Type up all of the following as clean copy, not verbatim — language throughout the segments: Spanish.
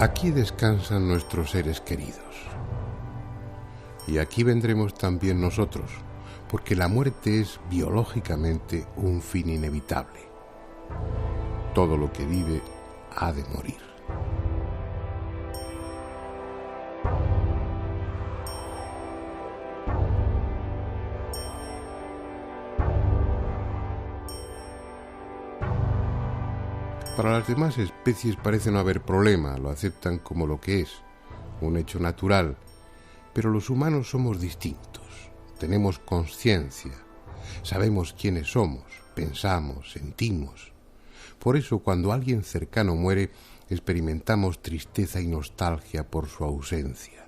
Aquí descansan nuestros seres queridos. Y aquí vendremos también nosotros, porque la muerte es biológicamente un fin inevitable. Todo lo que vive ha de morir. Para las demás especies parece no haber problema, lo aceptan como lo que es, un hecho natural, pero los humanos somos distintos, tenemos conciencia, sabemos quiénes somos, pensamos, sentimos. Por eso cuando alguien cercano muere, experimentamos tristeza y nostalgia por su ausencia.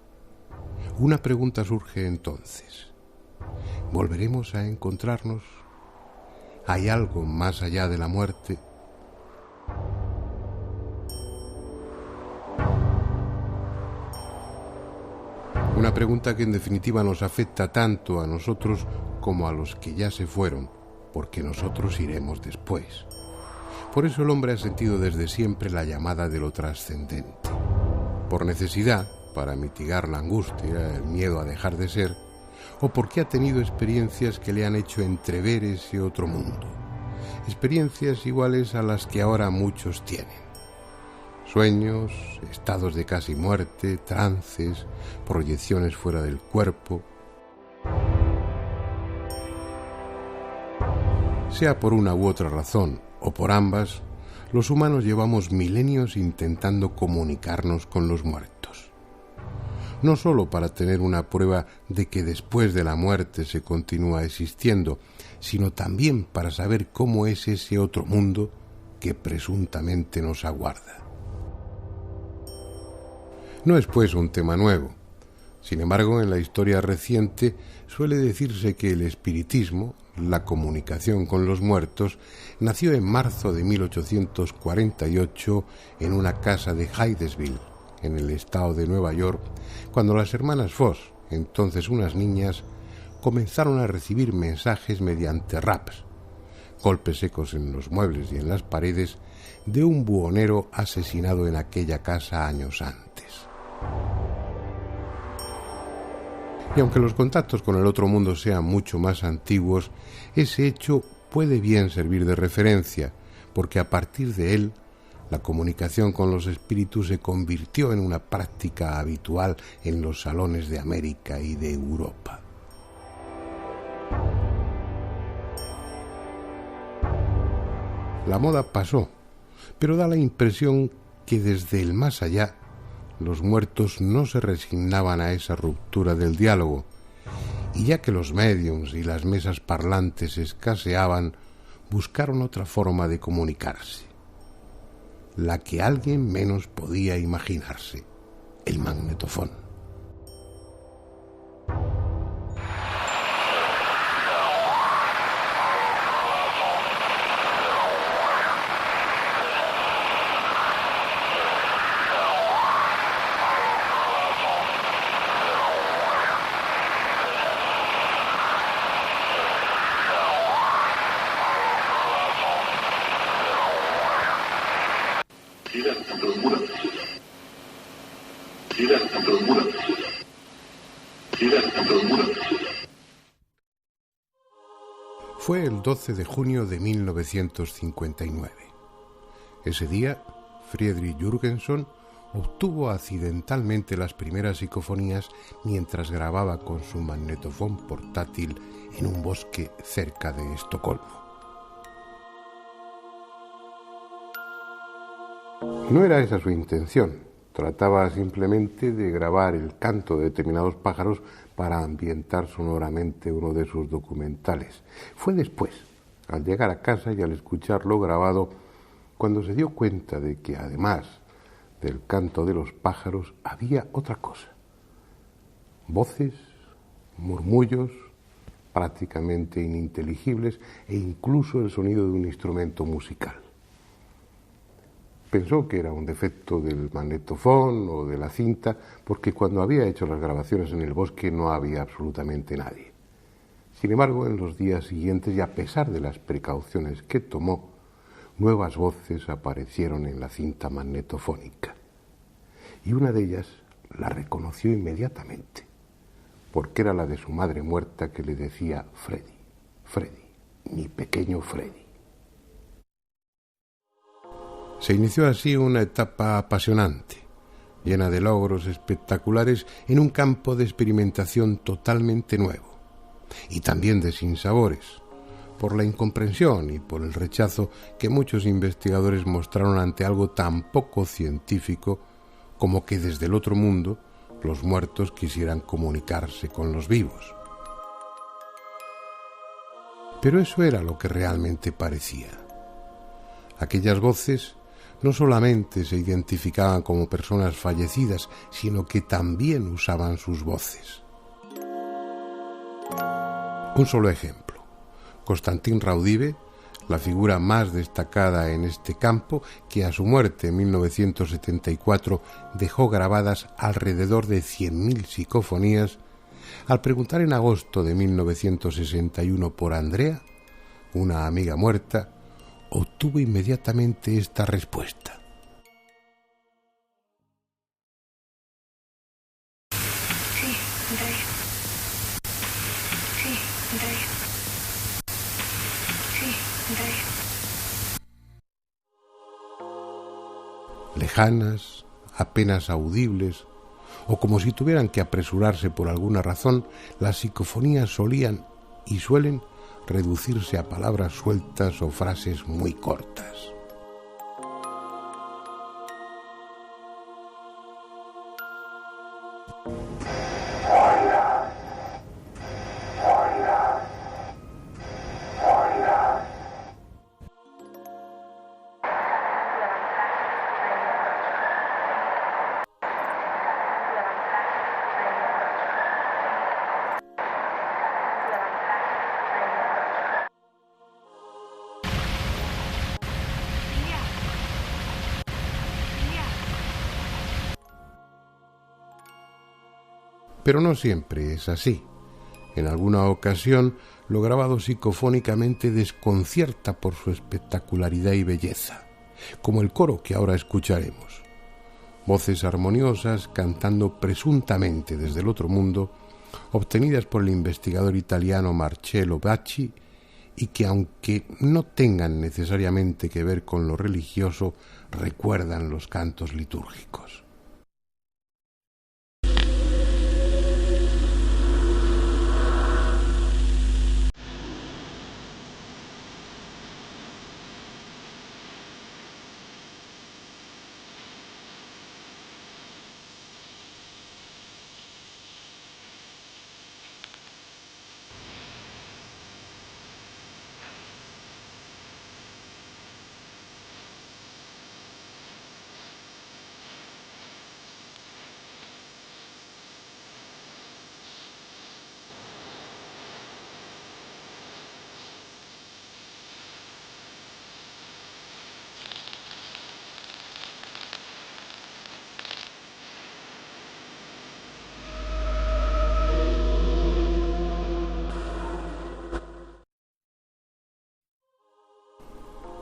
Una pregunta surge entonces: ¿volveremos a encontrarnos? ¿Hay algo más allá de la muerte? Una pregunta que en definitiva nos afecta tanto a nosotros como a los que ya se fueron, porque nosotros iremos después. Por eso el hombre ha sentido desde siempre la llamada de lo trascendente. Por necesidad, para mitigar la angustia, el miedo a dejar de ser, o porque ha tenido experiencias que le han hecho entrever ese otro mundo. Experiencias iguales a las que ahora muchos tienen. Sueños, estados de casi muerte, trances, proyecciones fuera del cuerpo. Sea por una u otra razón, o por ambas, los humanos llevamos milenios intentando comunicarnos con los muertos. No solo para tener una prueba de que después de la muerte se continúa existiendo, sino también para saber cómo es ese otro mundo que presuntamente nos aguarda. No es pues un tema nuevo. Sin embargo, en la historia reciente suele decirse que el espiritismo, la comunicación con los muertos, nació en marzo de 1848 en una casa de Hydesville, en el estado de Nueva York, cuando las hermanas Foss, entonces unas niñas, comenzaron a recibir mensajes mediante raps, golpes secos en los muebles y en las paredes, de un buhonero asesinado en aquella casa años antes. Y aunque los contactos con el otro mundo sean mucho más antiguos, ese hecho puede bien servir de referencia, porque a partir de él, la comunicación con los espíritus se convirtió en una práctica habitual en los salones de América y de Europa. La moda pasó, pero da la impresión que desde el más allá los muertos no se resignaban a esa ruptura del diálogo, y ya que los médiums y las mesas parlantes escaseaban, buscaron otra forma de comunicarse, la que alguien menos podía imaginarse: el magnetofón. Fue el 12 de junio de 1959. Ese día, Friedrich Jürgenson obtuvo accidentalmente las primeras psicofonías mientras grababa con su magnetofón portátil en un bosque cerca de Estocolmo. No era esa su intención. Trataba simplemente de grabar el canto de determinados pájaros para ambientar sonoramente uno de sus documentales. Fue después, al llegar a casa y al escucharlo grabado, cuando se dio cuenta de que además del canto de los pájaros había otra cosa. Voces, murmullos, prácticamente ininteligibles, e incluso el sonido de un instrumento musical. Pensó que era un defecto del magnetofón o de la cinta, porque cuando había hecho las grabaciones en el bosque no había absolutamente nadie. Sin embargo, en los días siguientes, y a pesar de las precauciones que tomó, nuevas voces aparecieron en la cinta magnetofónica. y una de ellas la reconoció inmediatamente, porque era la de su madre muerta que le decía Freddy, Freddy, mi pequeño Freddy. Se inició así una etapa apasionante, llena de logros espectaculares en un campo de experimentación totalmente nuevo, y también de sinsabores, por la incomprensión y por el rechazo que muchos investigadores mostraron ante algo tan poco científico como que desde el otro mundo los muertos quisieran comunicarse con los vivos. Pero eso era lo que realmente parecía. Aquellas voces no solamente se identificaban como personas fallecidas, sino que también usaban sus voces. Un solo ejemplo. Constantin Raudive, la figura más destacada en este campo, que a su muerte en 1974 dejó grabadas alrededor de 100.000 psicofonías, al preguntar en agosto de 1961 por Andrea, una amiga muerta, obtuvo inmediatamente esta respuesta. Sí, Andrea. Sí, Andrea. Sí, Andrea. Lejanas, apenas audibles, o como si tuvieran que apresurarse por alguna razón, las psicofonías solían y suelen reducirse a palabras sueltas o frases muy cortas. Pero no siempre es así. En alguna ocasión, lo grabado psicofónicamente desconcierta por su espectacularidad y belleza, como el coro que ahora escucharemos. Voces armoniosas cantando presuntamente desde el otro mundo, obtenidas por el investigador italiano Marcello Bacci, y que, aunque no tengan necesariamente que ver con lo religioso, recuerdan los cantos litúrgicos.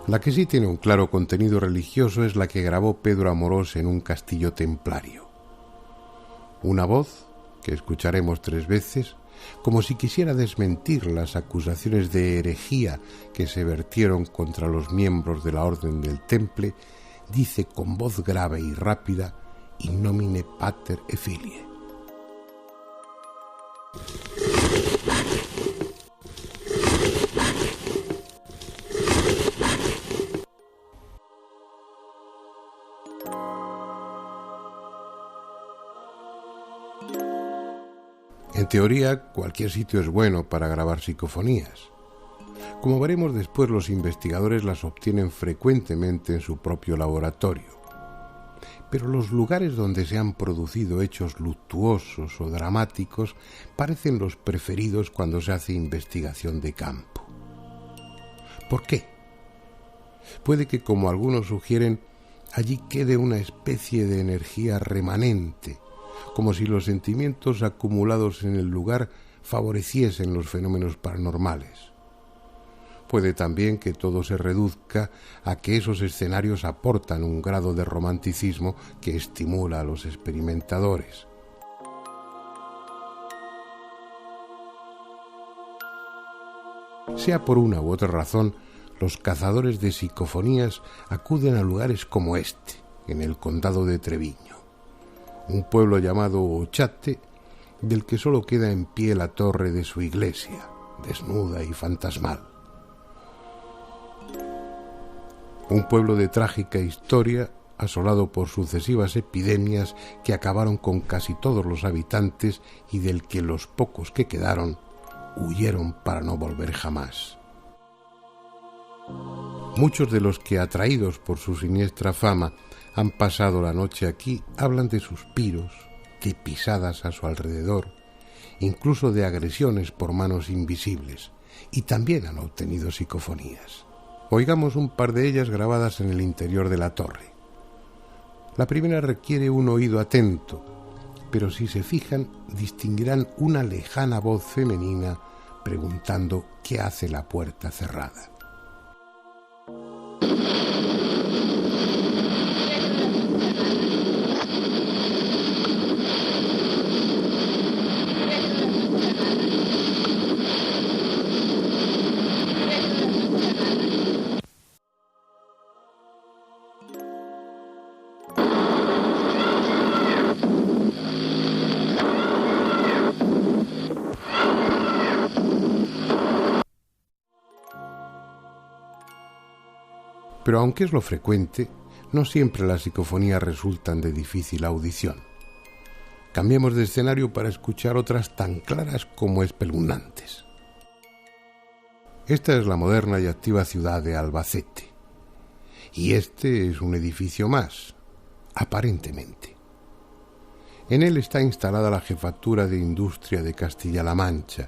La que sí tiene un claro contenido religioso es la que grabó Pedro Amorós en un castillo templario. Una voz, que escucharemos 3 veces, como si quisiera desmentir las acusaciones de herejía que se vertieron contra los miembros de la Orden del Temple, dice con voz grave y rápida: In nomine Pater et Filii. En teoría, cualquier sitio es bueno para grabar psicofonías. Como veremos después, los investigadores las obtienen frecuentemente en su propio laboratorio. Pero los lugares donde se han producido hechos luctuosos o dramáticos parecen los preferidos cuando se hace investigación de campo. ¿Por qué? Puede que, como algunos sugieren, allí quede una especie de energía remanente, como si los sentimientos acumulados en el lugar favoreciesen los fenómenos paranormales. Puede también que todo se reduzca a que esos escenarios aportan un grado de romanticismo que estimula a los experimentadores. Sea por una u otra razón, los cazadores de psicofonías acuden a lugares como este, en el condado de Treviño, un pueblo llamado Ochate, del que solo queda en pie la torre de su iglesia, desnuda y fantasmal. Un pueblo de trágica historia, asolado por sucesivas epidemias que acabaron con casi todos los habitantes y del que los pocos que quedaron huyeron para no volver jamás. Muchos de los que, atraídos por su siniestra fama, han pasado la noche aquí, hablan de suspiros, de pisadas a su alrededor, incluso de agresiones por manos invisibles, y también han obtenido psicofonías. Oigamos un par de ellas grabadas en el interior de la torre. La primera requiere un oído atento, pero si se fijan, distinguirán una lejana voz femenina preguntando qué hace la puerta cerrada. Pero aunque es lo frecuente, no siempre las psicofonías resultan de difícil audición. Cambiemos de escenario para escuchar otras tan claras como espeluznantes. Esta es la moderna y activa ciudad de Albacete. Y este es un edificio más, aparentemente. En él está instalada la Jefatura de Industria de Castilla-La Mancha,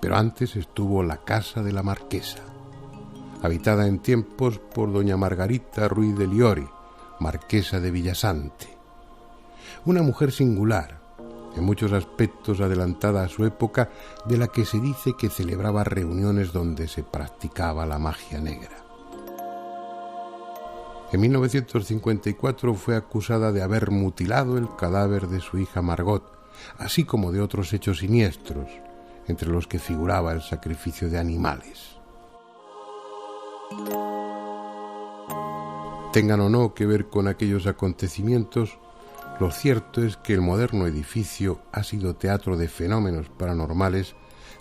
pero antes estuvo la Casa de la Marquesa, habitada en tiempos por doña Margarita Ruiz de Liori, marquesa de Villasante. Una mujer singular, en muchos aspectos adelantada a su época, de la que se dice que celebraba reuniones donde se practicaba la magia negra. En 1954 fue acusada de haber mutilado el cadáver de su hija Margot, así como de otros hechos siniestros, entre los que figuraba el sacrificio de animales. Tengan o no que ver con aquellos acontecimientos, lo cierto es que el moderno edificio ha sido teatro de fenómenos paranormales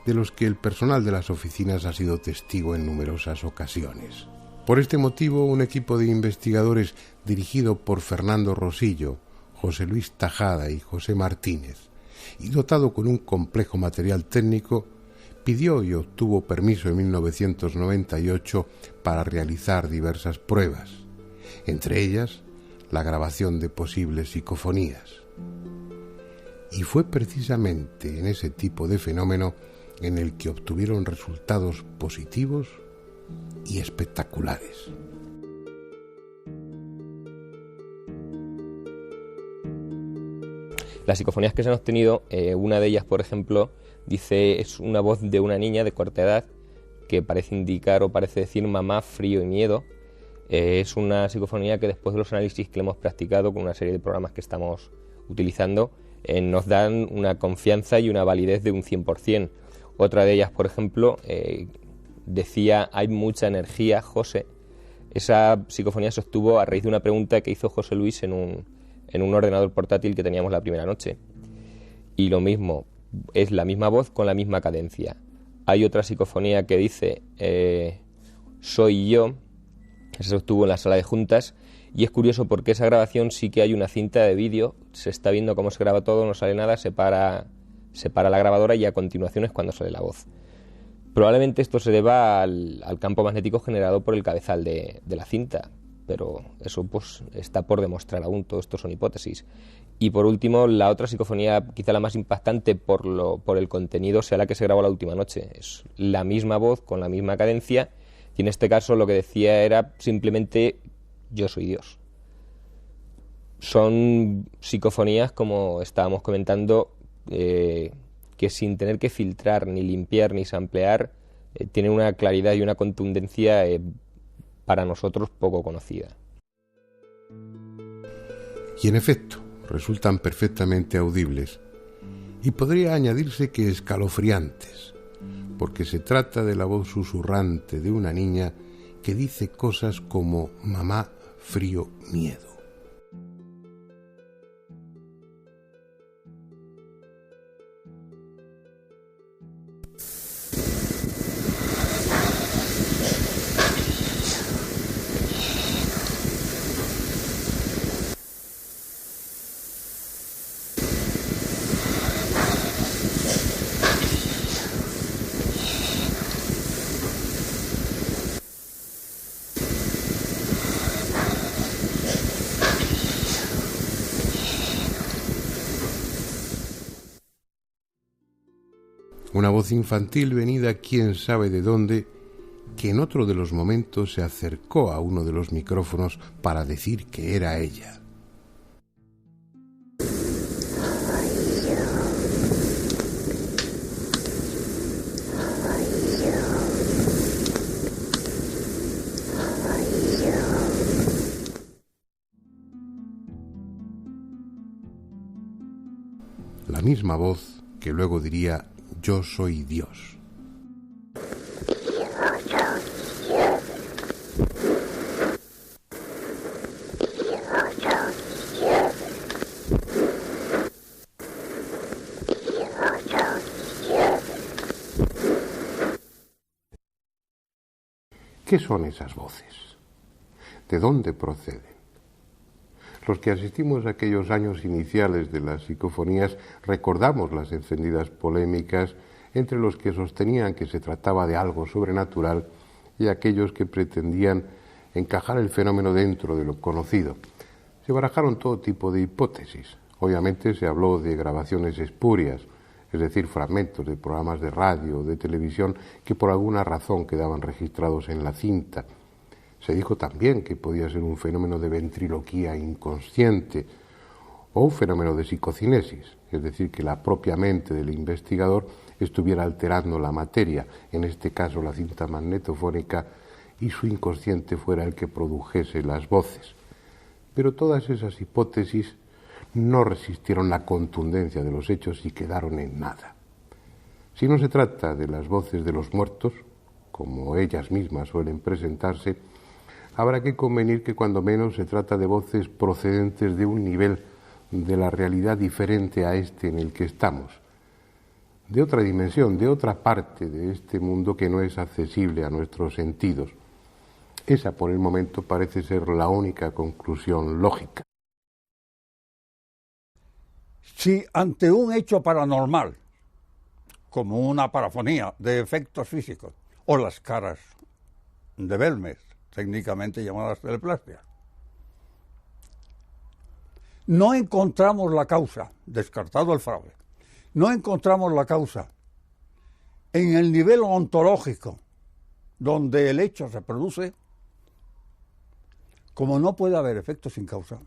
de los que el personal de las oficinas ha sido testigo en numerosas ocasiones. Por este motivo, un equipo de investigadores dirigido por Fernando Rosillo, José Luis Tajada y José Martínez, y dotado con un complejo material técnico, pidió y obtuvo permiso en 1998 para realizar diversas pruebas, entre ellas la grabación de posibles psicofonías. Y fue precisamente en ese tipo de fenómeno en el que obtuvieron resultados positivos y espectaculares. Las psicofonías que se han obtenido, una de ellas, por ejemplo, dice, es una voz de una niña de corta edad que parece indicar o parece decir mamá, frío y miedo. Es una psicofonía que después de los análisis que le hemos practicado con una serie de programas que estamos utilizando, nos dan una confianza y una validez de un 100%. Otra de ellas, por ejemplo, decía, hay mucha energía, José. Esa psicofonía se obtuvo a raíz de una pregunta que hizo José Luis en un ordenador portátil que teníamos la primera noche. Y lo mismo, es la misma voz con la misma cadencia. Hay otra psicofonía que dice, soy yo. Esa se obtuvo en la sala de juntas. Y es curioso porque esa grabación sí que hay una cinta de vídeo, se está viendo cómo se graba todo, no sale nada, se para la grabadora y a continuación es cuando sale la voz. Probablemente esto se deba al campo magnético generado por el cabezal de la cinta, pero eso pues está por demostrar aún, todo esto son hipótesis. Y por último, la otra psicofonía, quizá la más impactante por el contenido, sea la que se grabó la última noche. Es la misma voz con la misma cadencia y en este caso lo que decía era simplemente yo soy Dios. Son psicofonías, como estábamos comentando, que sin tener que filtrar, ni limpiar, ni samplear, tiene una claridad y una contundencia para nosotros poco conocida. Y en efecto, resultan perfectamente audibles. Y podría añadirse que escalofriantes, porque se trata de la voz susurrante de una niña que dice cosas como mamá, frío, miedo. Una voz infantil venida quién sabe de dónde, que en otro de los momentos se acercó a uno de los micrófonos para decir que era ella. La misma voz que luego diría: yo soy Dios. ¿Qué son esas voces? ¿De dónde proceden? Los que asistimos a aquellos años iniciales de las psicofonías recordamos las encendidas polémicas entre los que sostenían que se trataba de algo sobrenatural y aquellos que pretendían encajar el fenómeno dentro de lo conocido. Se barajaron todo tipo de hipótesis. Obviamente se habló de grabaciones espurias, es decir, fragmentos de programas de radio o de televisión que por alguna razón quedaban registrados en la cinta. Se dijo también que podía ser un fenómeno de ventriloquía inconsciente o un fenómeno de psicocinesis, es decir, que la propia mente del investigador estuviera alterando la materia, en este caso la cinta magnetofónica, y su inconsciente fuera el que produjese las voces. Pero todas esas hipótesis no resistieron la contundencia de los hechos y quedaron en nada. Si no se trata de las voces de los muertos, como ellas mismas suelen presentarse, habrá que convenir que cuando menos se trata de voces procedentes de un nivel de la realidad diferente a este en el que estamos, de otra dimensión, de otra parte de este mundo que no es accesible a nuestros sentidos. Esa, por el momento, parece ser la única conclusión lógica. Si ante un hecho paranormal, como una parafonía de efectos físicos, o las caras de Belmez, técnicamente llamadas teleplastias, no encontramos la causa, descartado el fraude, no encontramos la causa en el nivel ontológico donde el hecho se produce, como no puede haber efecto sin causa,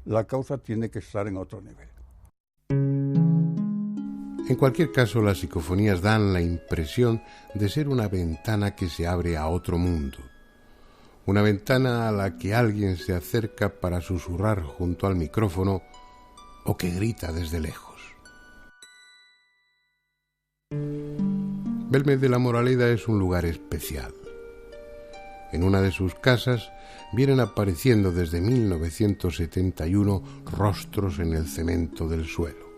la causa tiene que estar en otro nivel. En cualquier caso, las psicofonías dan la impresión de ser una ventana que se abre a otro mundo. Una ventana a la que alguien se acerca para susurrar junto al micrófono o que grita desde lejos. Belmez de la Moraleda es un lugar especial. En una de sus casas vienen apareciendo desde 1971 rostros en el cemento del suelo.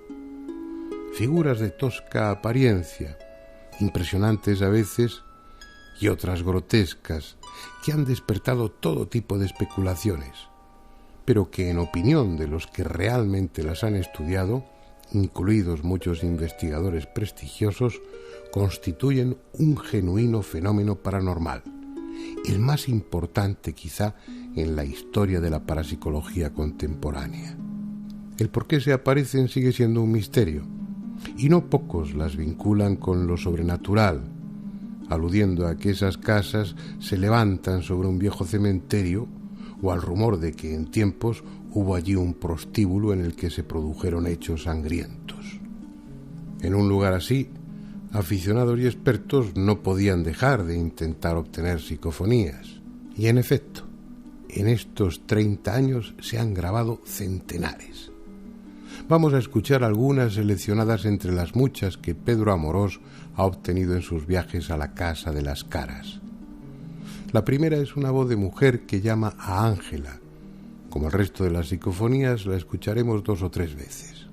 Figuras de tosca apariencia, impresionantes a veces y otras grotescas, que han despertado todo tipo de especulaciones, pero que en opinión de los que realmente las han estudiado, incluidos muchos investigadores prestigiosos, constituyen un genuino fenómeno paranormal, el más importante quizá en la historia de la parapsicología contemporánea. El por qué se aparecen sigue siendo un misterio, y no pocos las vinculan con lo sobrenatural, aludiendo a que esas casas se levantan sobre un viejo cementerio o al rumor de que en tiempos hubo allí un prostíbulo en el que se produjeron hechos sangrientos. En un lugar así, Aficionados y expertos no podían dejar de intentar obtener psicofonías. Y en efecto, en estos 30 años se han grabado centenares. Vamos a escuchar algunas seleccionadas entre las muchas que Pedro Amorós ha obtenido en sus viajes a la Casa de las Caras. La primera es una voz de mujer que llama a Ángela. Como el resto de las psicofonías, la escucharemos 2 o 3 veces.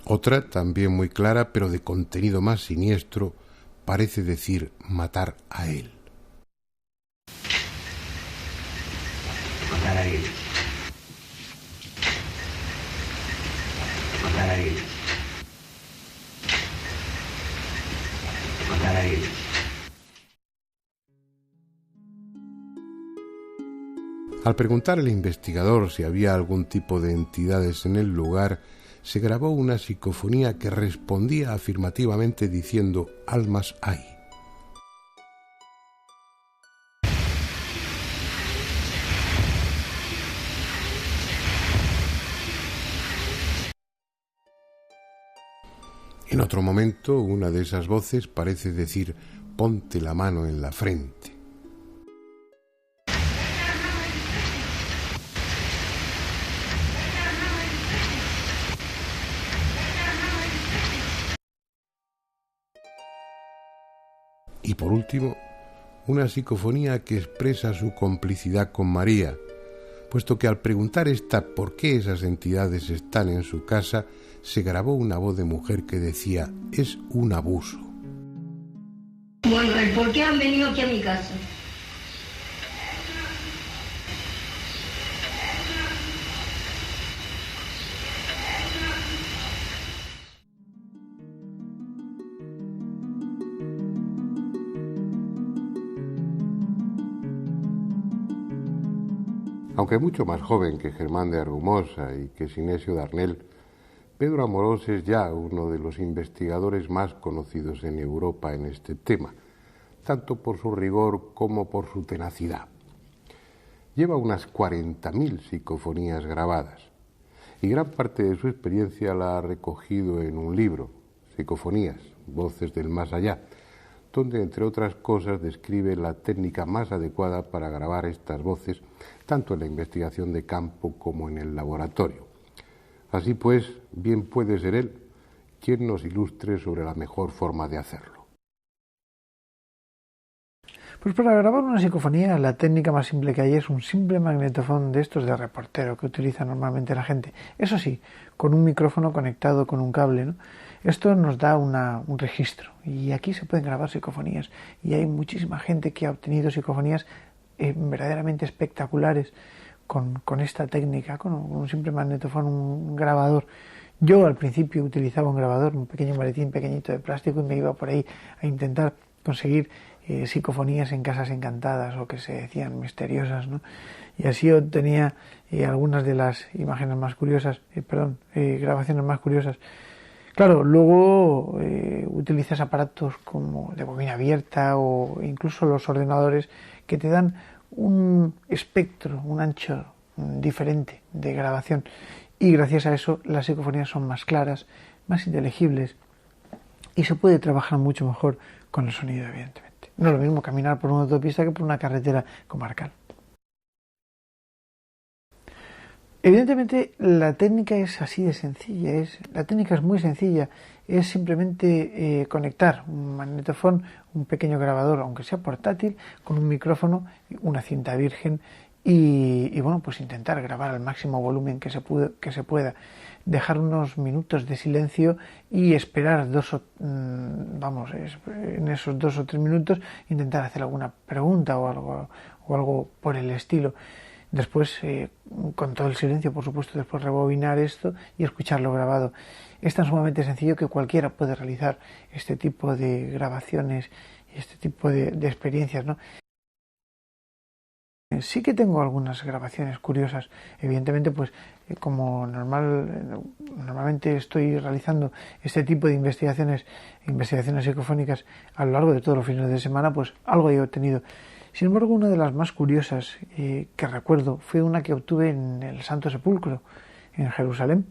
Otra, también muy clara, pero de contenido más siniestro, parece decir matar a él. Matar a él. Matar a él. Matar a él. Al preguntar al investigador si había algún tipo de entidades en el lugar, se grabó una psicofonía que respondía afirmativamente diciendo «almas hay». En otro momento, una de esas voces parece decir «ponte la mano en la frente». Y por último, una psicofonía que expresa su complicidad con María, puesto que al preguntar esta por qué esas entidades están en su casa, se grabó una voz de mujer que decía, es un abuso. Bueno, el por qué han venido aquí a mi casa. Aunque mucho más joven que Germán de Argumosa y que Sinesio Darnel, Pedro Amorós es ya uno de los investigadores más conocidos en Europa en este tema, tanto por su rigor como por su tenacidad. Lleva unas 40.000 psicofonías grabadas y gran parte de su experiencia la ha recogido en un libro, Psicofonías, Voces del Más Allá, donde, entre otras cosas, describe la técnica más adecuada para grabar estas voces, tanto en la investigación de campo como en el laboratorio. Así pues, bien puede ser él quien nos ilustre sobre la mejor forma de hacerlo. Pues para grabar una psicofonía, la técnica más simple que hay es un simple magnetofón de estos de reportero que utiliza normalmente la gente. Eso sí, con un micrófono conectado con un cable, ¿no? Esto nos da un registro y aquí se pueden grabar psicofonías y hay muchísima gente que ha obtenido psicofonías verdaderamente espectaculares con esta técnica, con un simple magnetofón, un grabador. Yo al principio utilizaba un grabador, un pequeño maletín pequeñito de plástico y me iba por ahí a intentar conseguir psicofonías en casas encantadas o que se decían misteriosas, ¿no? Y así obtenía algunas de las imágenes más curiosas, grabaciones más curiosas. Claro, luego utilizas aparatos como de bobina abierta o incluso los ordenadores que te dan un espectro, un ancho diferente de grabación y gracias a eso las psicofonías son más claras, más inteligibles y se puede trabajar mucho mejor con el sonido, evidentemente. No es lo mismo caminar por una autopista que por una carretera comarcal. Evidentemente la técnica es así de sencilla, la técnica es muy sencilla, es simplemente conectar un magnetofón, un pequeño grabador, aunque sea portátil, con un micrófono, una cinta virgen y bueno, pues intentar grabar al máximo volumen que se pueda, dejar unos minutos de silencio y esperar en esos 2 o 3 minutos intentar hacer alguna pregunta o algo por el estilo. Después, con todo el silencio, por supuesto, después rebobinar esto y escucharlo grabado. Es tan sumamente sencillo que cualquiera puede realizar este tipo de grabaciones y este tipo de experiencias, ¿no? Sí que tengo algunas grabaciones curiosas. Evidentemente, pues como normalmente estoy realizando este tipo de investigaciones psicofónicas a lo largo de todos los fines de semana, pues algo he obtenido. Sin embargo, una de las más curiosas que recuerdo fue una que obtuve en el Santo Sepulcro, en Jerusalén.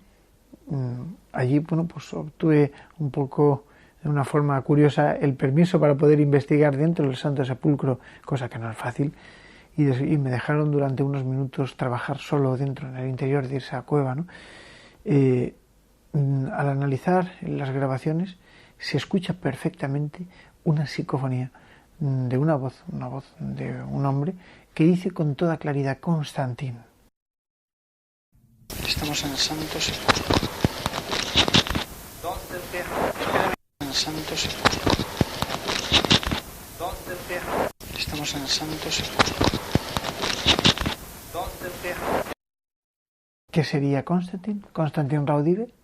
Allí, bueno, pues obtuve un poco, de una forma curiosa, el permiso para poder investigar dentro del Santo Sepulcro, cosa que no es fácil. Y me dejaron durante unos minutos trabajar solo dentro, en el interior de esa cueva, ¿no? Al analizar las grabaciones se escucha perfectamente una psicofonía de una voz de un hombre que dice con toda claridad: Constantín. Estamos en el Santo Sepulcro. En el Santo Sepulcro. Estamos en el Santo Sepulcro. ¿Qué sería Constantín? ¿Constantín Raudive?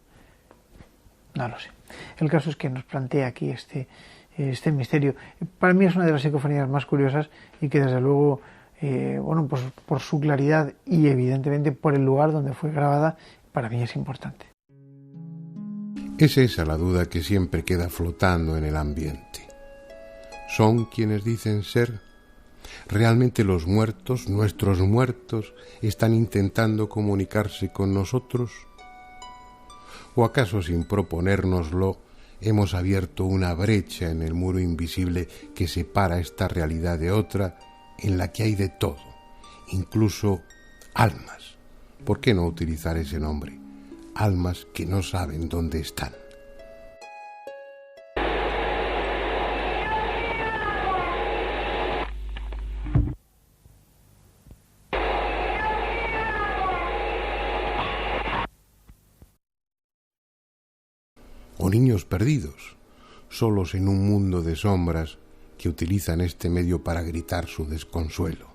No lo sé. El caso es que nos plantea aquí este misterio. Para mí es una de las psicofonías más curiosas y que desde luego, bueno, pues por su claridad y evidentemente por el lugar donde fue grabada, para mí es importante. Es esa la duda que siempre queda flotando en el ambiente. ¿Son quienes dicen ser? ¿Realmente los muertos, nuestros muertos, están intentando comunicarse con nosotros? ¿O acaso, sin proponérnoslo, hemos abierto una brecha en el muro invisible que separa esta realidad de otra, en la que hay de todo, incluso almas? ¿Por qué no utilizar ese nombre? Almas que no saben dónde están. O niños perdidos, solos en un mundo de sombras, que utilizan este medio para gritar su desconsuelo.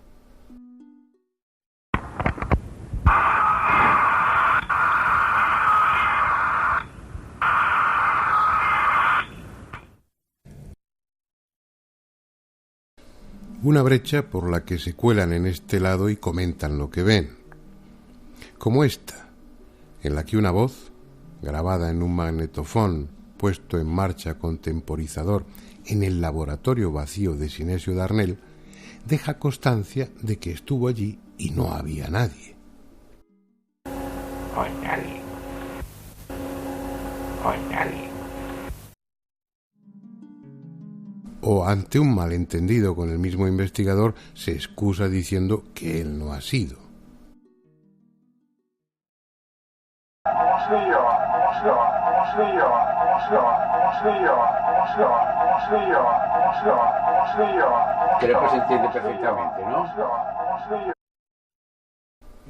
Una brecha por la que se cuelan en este lado y comentan lo que ven. Como esta, en la que una voz, grabada en un magnetofón puesto en marcha con temporizador en el laboratorio vacío de Sinesio Darnell, deja constancia de que estuvo allí y no había nadie. O ante un malentendido con el mismo investigador, se excusa diciendo que él no ha sido. Creo que se entiende perfectamente, ¿no?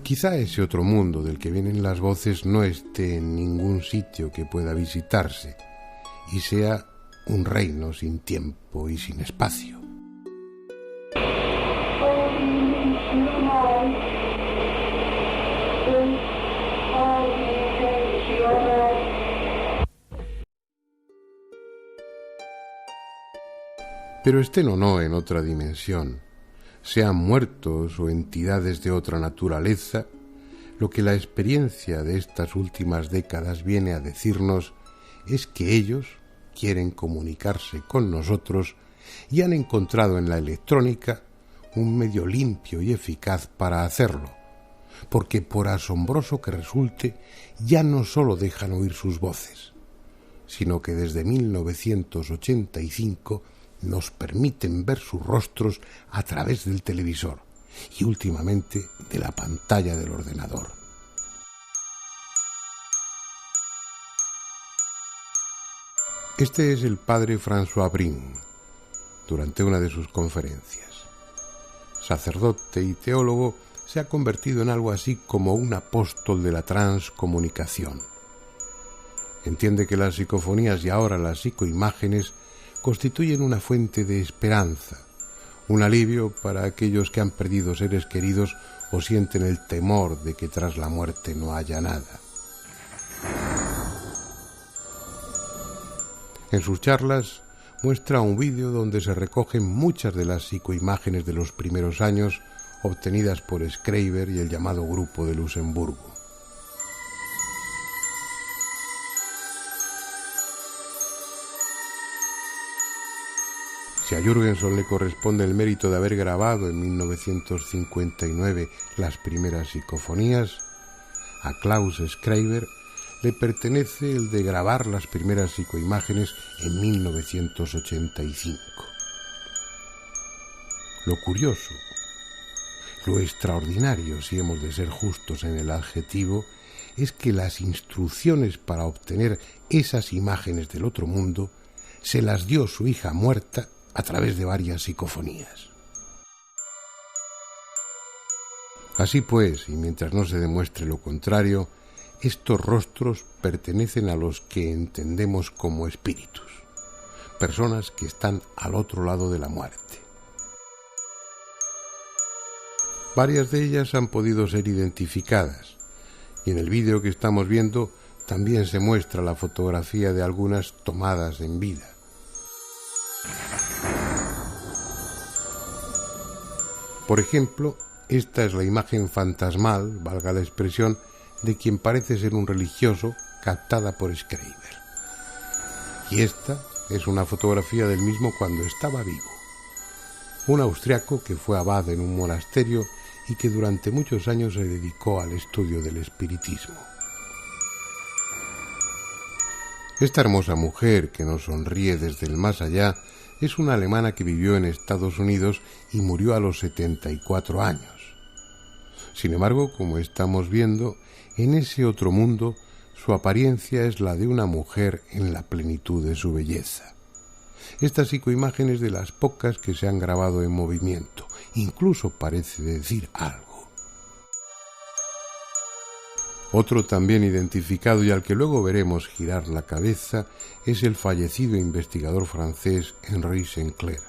Quizá ese otro mundo del que vienen las voces no esté en ningún sitio que pueda visitarse y sea un reino sin tiempo y sin espacio. Pero estén o no en otra dimensión, sean muertos o entidades de otra naturaleza, lo que la experiencia de estas últimas décadas viene a decirnos es que ellos quieren comunicarse con nosotros y han encontrado en la electrónica un medio limpio y eficaz para hacerlo, porque por asombroso que resulte, ya no solo dejan oír sus voces, sino que desde 1985 nos permiten ver sus rostros a través del televisor y últimamente de la pantalla del ordenador. Este es el padre François Brin, durante una de sus conferencias. Sacerdote y teólogo, se ha convertido en algo así como un apóstol de la transcomunicación. Entiende que las psicofonías y ahora las psicoimágenes constituyen una fuente de esperanza, un alivio para aquellos que han perdido seres queridos o sienten el temor de que tras la muerte no haya nada. En sus charlas muestra un vídeo donde se recogen muchas de las psicoimágenes de los primeros años obtenidas por Schreiber y el llamado Grupo de Luxemburgo. Si a Jürgenson le corresponde el mérito de haber grabado en 1959 las primeras psicofonías, a Klaus Schreiber le pertenece el de grabar las primeras psicoimágenes en 1985. Lo curioso, lo extraordinario, si hemos de ser justos en el adjetivo, es que las instrucciones para obtener esas imágenes del otro mundo se las dio su hija muerta a través de varias psicofonías. Así pues, y mientras no se demuestre lo contrario, estos rostros pertenecen a los que entendemos como espíritus, personas que están al otro lado de la muerte. Varias de ellas han podido ser identificadas, y en el vídeo que estamos viendo también se muestra la fotografía de algunas tomadas en vida. Por ejemplo, esta es la imagen fantasmal, valga la expresión, de quien parece ser un religioso, captada por Schreiber. Y esta es una fotografía del mismo cuando estaba vivo. Un austriaco que fue abad en un monasterio y que durante muchos años se dedicó al estudio del espiritismo. Esta hermosa mujer que nos sonríe desde el más allá es una alemana que vivió en Estados Unidos y murió a los 74 años. Sin embargo, como estamos viendo, en ese otro mundo su apariencia es la de una mujer en la plenitud de su belleza. Esta psicoimagen es de las pocas que se han grabado en movimiento, incluso parece decir algo. Otro también identificado y al que luego veremos girar la cabeza es el fallecido investigador francés Henri Sinclair.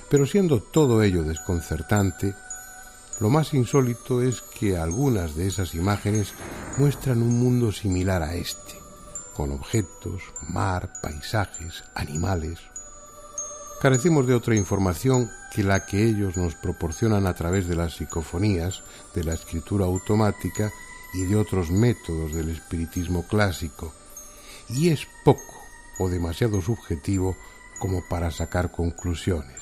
Pero siendo todo ello desconcertante, lo más insólito es que algunas de esas imágenes muestran un mundo similar a este, con objetos, mar, paisajes, animales. Carecemos de otra información que la que ellos nos proporcionan a través de las psicofonías, de la escritura automática y de otros métodos del espiritismo clásico, y es poco o demasiado subjetivo como para sacar conclusiones.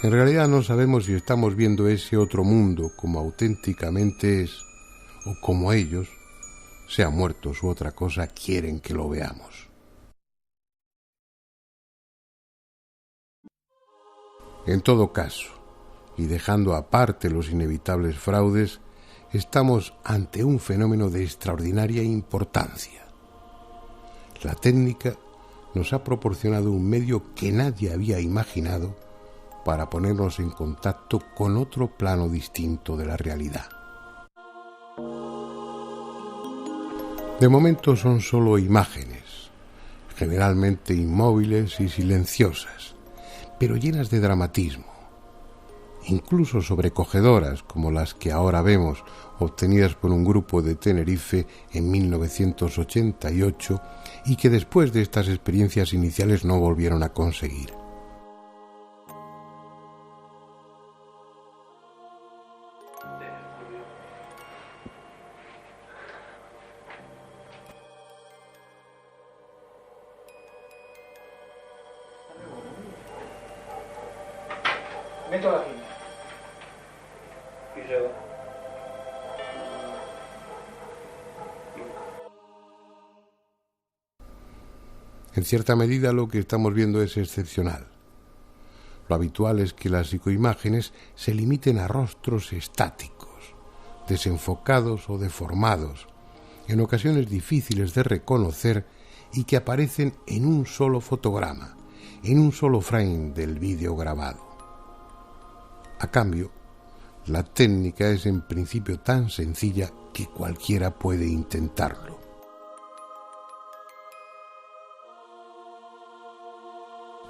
En realidad no sabemos si estamos viendo ese otro mundo como auténticamente es, o como ellos, sean muertos u otra cosa, quieren que lo veamos. En todo caso, y dejando aparte los inevitables fraudes, estamos ante un fenómeno de extraordinaria importancia. La técnica nos ha proporcionado un medio que nadie había imaginado para ponernos en contacto con otro plano distinto de la realidad. De momento son solo imágenes, generalmente inmóviles y silenciosas, pero llenas de dramatismo, incluso sobrecogedoras como las que ahora vemos, obtenidas por un grupo de Tenerife en 1988 y que después de estas experiencias iniciales no volvieron a conseguir. Meto la línea. Y luego. En cierta medida lo que estamos viendo es excepcional. Lo habitual es que las psicoimágenes se limiten a rostros estáticos, desenfocados o deformados, en ocasiones difíciles de reconocer y que aparecen en un solo fotograma, en un solo frame del vídeo grabado. A cambio, la técnica es en principio tan sencilla que cualquiera puede intentarlo.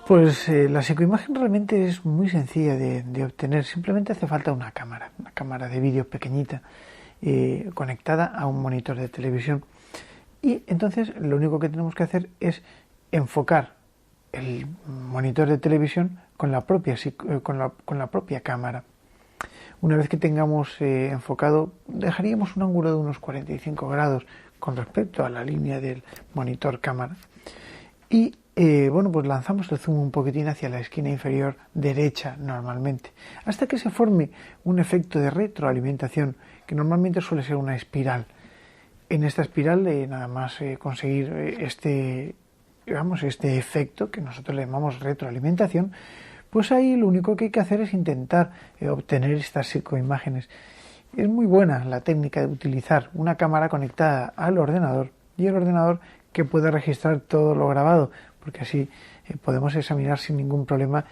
Pues la psicoimagen realmente es muy sencilla de obtener. Simplemente hace falta una cámara de vídeo pequeñita conectada a un monitor de televisión. Y entonces lo único que tenemos que hacer es enfocar el monitor de televisión con la propia cámara. Una vez que tengamos enfocado, dejaríamos un ángulo de unos 45 grados con respecto a la línea del monitor cámara y pues lanzamos el zoom un poquitín hacia la esquina inferior derecha normalmente, hasta que se forme un efecto de retroalimentación que normalmente suele ser una espiral. En esta espiral, nada más conseguir este efecto que nosotros le llamamos retroalimentación, pues ahí lo único que hay que hacer es intentar obtener estas psicoimágenes. Es muy buena la técnica de utilizar una cámara conectada al ordenador y el ordenador que puede registrar todo lo grabado, porque así podemos examinar sin ningún problema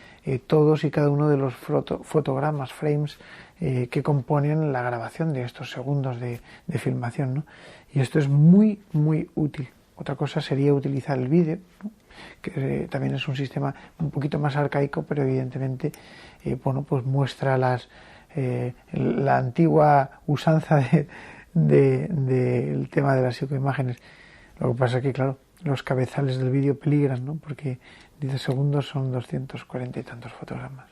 todos y cada uno de los fotogramas, frames que componen la grabación de estos segundos de filmación, ¿no? Y esto es muy, muy útil. Otra cosa sería utilizar el vídeo, ¿no? Que también es un sistema un poquito más arcaico, pero evidentemente pues muestra la antigua usanza del tema de las psicoimágenes. Lo que pasa es que, claro, los cabezales del vídeo peligran, ¿no? Porque 10 segundos son 240 y tantos fotogramas.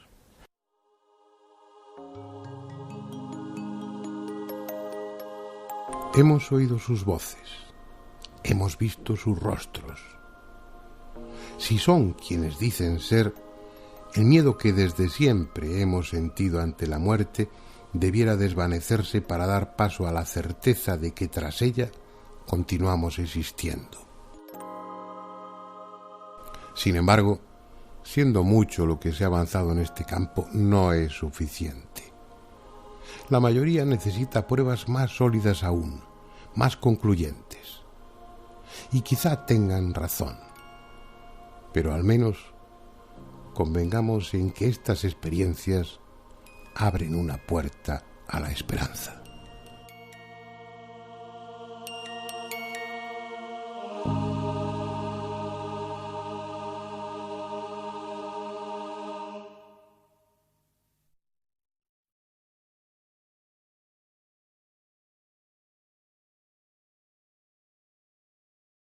Hemos oído sus voces, hemos visto sus rostros. Si son quienes dicen ser, el miedo que desde siempre hemos sentido ante la muerte debiera desvanecerse para dar paso a la certeza de que tras ella continuamos existiendo. Sin embargo, siendo mucho lo que se ha avanzado en este campo, no es suficiente. La mayoría necesita pruebas más sólidas aún, más concluyentes. Y quizá tengan razón. Pero al menos convengamos en que estas experiencias abren una puerta a la esperanza.